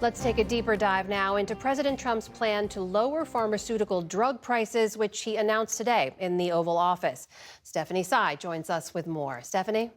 Let's take a deeper dive now into President Trump's plan to lower pharmaceutical drug prices, which he announced today in the Oval Office. Stephanie Sy joins us with more. Stephanie?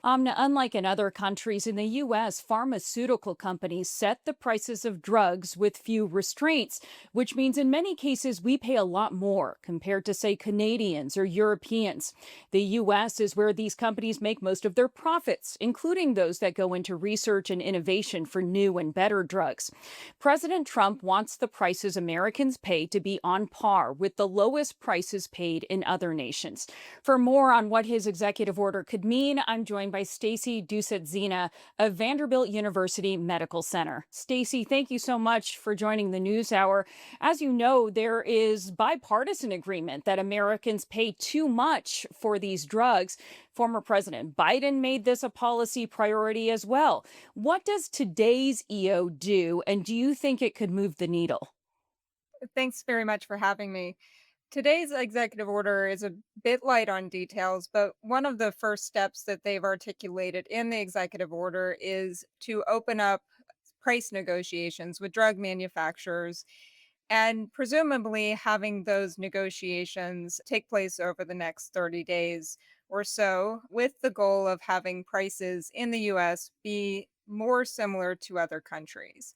Unlike in other countries, in the U.S., pharmaceutical companies set the prices of drugs with few restraints, which means in many cases we pay a lot more compared to, say, Canadians or Europeans. The U.S. is where these companies make most of their profits, including those that go into research and innovation for new and better drugs. President Trump wants the prices Americans pay to be on par with the lowest prices paid in other nations. For more on what his executive order could mean, I'm joined by Stacy Doucet-Zina of Vanderbilt University Medical Center. Stacy, thank you so much for joining the News Hour. As you know, there is bipartisan agreement that Americans pay too much for these drugs. Former President Biden made this a policy priority as well. What does today's EO do, and do you think it could move the needle? Thanks very much for having me. Today's executive order is a bit light on details, but one of the first steps that they've articulated in the executive order is to open up price negotiations with drug manufacturers and presumably having those negotiations take place over the next 30 days or so, with the goal of having prices in the US be more similar to other countries.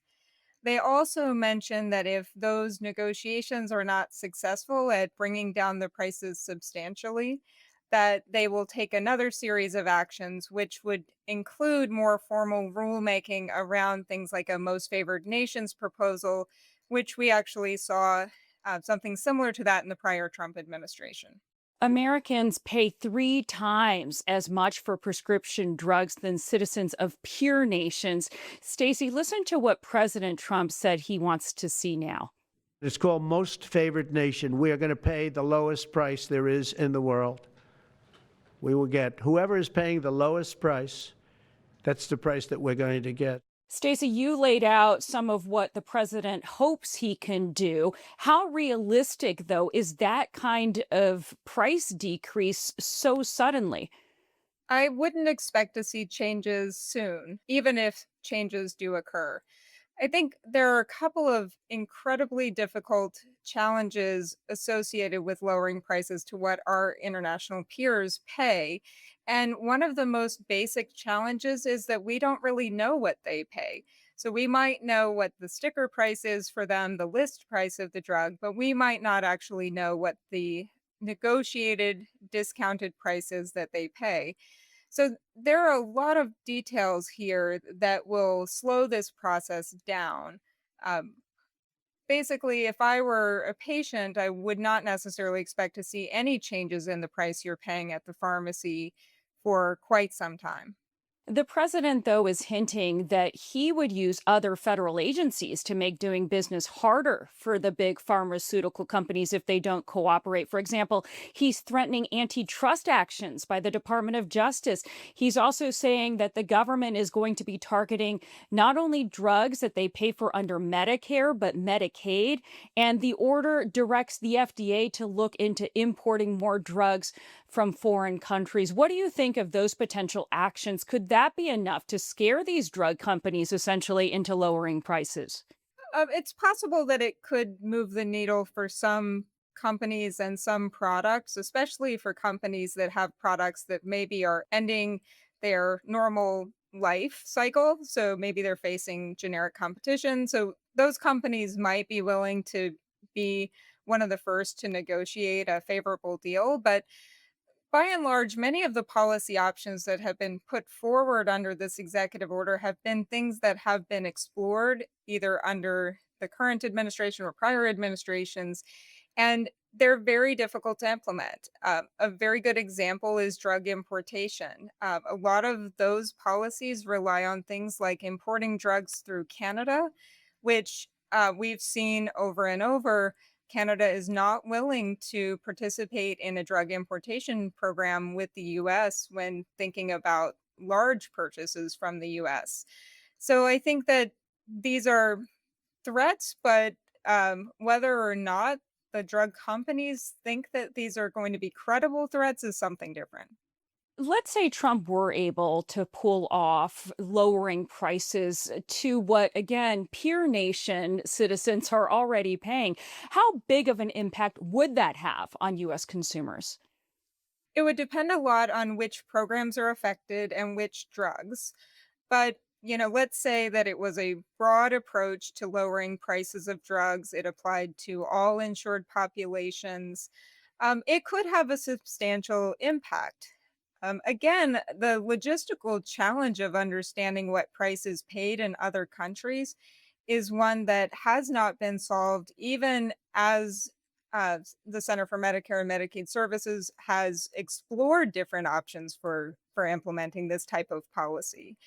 They also mentioned that if those negotiations are not successful at bringing down the prices substantially, that they will take another series of actions, which would include more formal rulemaking around things like a most favored nations proposal, which we actually saw something similar to that in the prior Trump administration. Americans pay 3 times as much for prescription drugs than citizens of peer nations. Stacey, listen to what President Trump said he wants to see now. It's called Most Favored Nation. We are going to pay the lowest price there is in the world. We will get whoever is paying the lowest price, that's the price that we're going to get. Stacey, you laid out some of what the president hopes he can do. How realistic, though, is that kind of price decrease so suddenly? I wouldn't expect to see changes soon, even if changes do occur. I think there are a couple of incredibly difficult challenges associated with lowering prices to what our international peers pay. And one of the most basic challenges is that we don't really know what they pay. So we might know what the sticker price is for them, the list price of the drug, but we might not actually know what the negotiated discounted price is that they pay. So there are a lot of details here that will slow this process down. Um, Basically, if I were a patient, I would not necessarily expect to see any changes in the price you're paying at the pharmacy for quite some time. The president, though, is hinting that he would use other federal agencies to make doing business harder for the big pharmaceutical companies if they don't cooperate. For example, he's threatening antitrust actions by the Department of Justice. He's also saying that the government is going to be targeting not only drugs that they pay for under Medicare, but Medicaid. And the order directs the FDA to look into importing more drugs from foreign countries. What do you think of those potential actions? Could that be enough to scare these drug companies essentially into lowering prices? It's possible that it could move the needle for some companies and some products, especially for companies that have products that maybe are ending their normal life cycle. So maybe they're facing generic competition. So those companies might be willing to be one of the first to negotiate a favorable deal. But by and large, many of the policy options that have been put forward under this executive order have been things that have been explored either under the current administration or prior administrations, and they're very difficult to implement. A very good example is drug importation. A lot of those policies rely on things like importing drugs through Canada, which we've seen over and over. Canada is not willing to participate in a drug importation program with the US when thinking about large purchases from the US. So I think that these are threats, but whether or not the drug companies think that these are going to be credible threats is something different. Let's say Trump were able to pull off lowering prices to what, again, peer nation citizens are already paying. How big of an impact would that have on U.S. consumers? It would depend a lot on which programs are affected and which drugs. But, let's say that it was a broad approach to lowering prices of drugs. It applied to all insured populations. It could have a substantial impact. Again, the logistical challenge of understanding what price is paid in other countries is one that has not been solved, even as the Center for Medicare and Medicaid Services has explored different options for implementing this type of policy.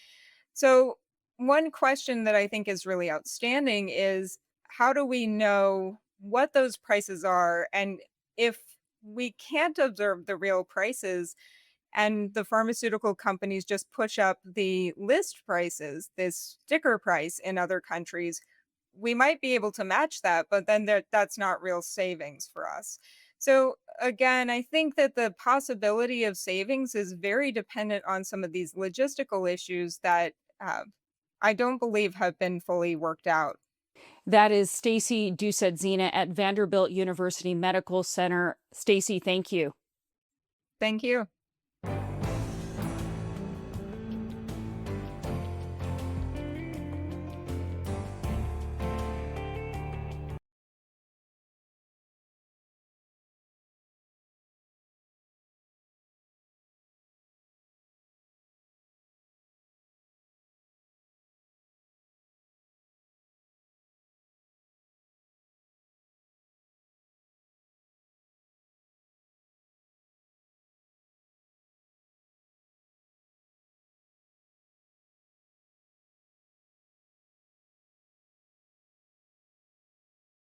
So, one question that I think is really outstanding is how do we know what those prices are? And if we can't observe the real prices, and the pharmaceutical companies just push up the list prices, this sticker price in other countries, we might be able to match that, but then that's not real savings for us. So again, I think that the possibility of savings is very dependent on some of these logistical issues that I don't believe have been fully worked out. That is Stacy Dusadzina at Vanderbilt University Medical Center. Stacy, thank you. Thank you.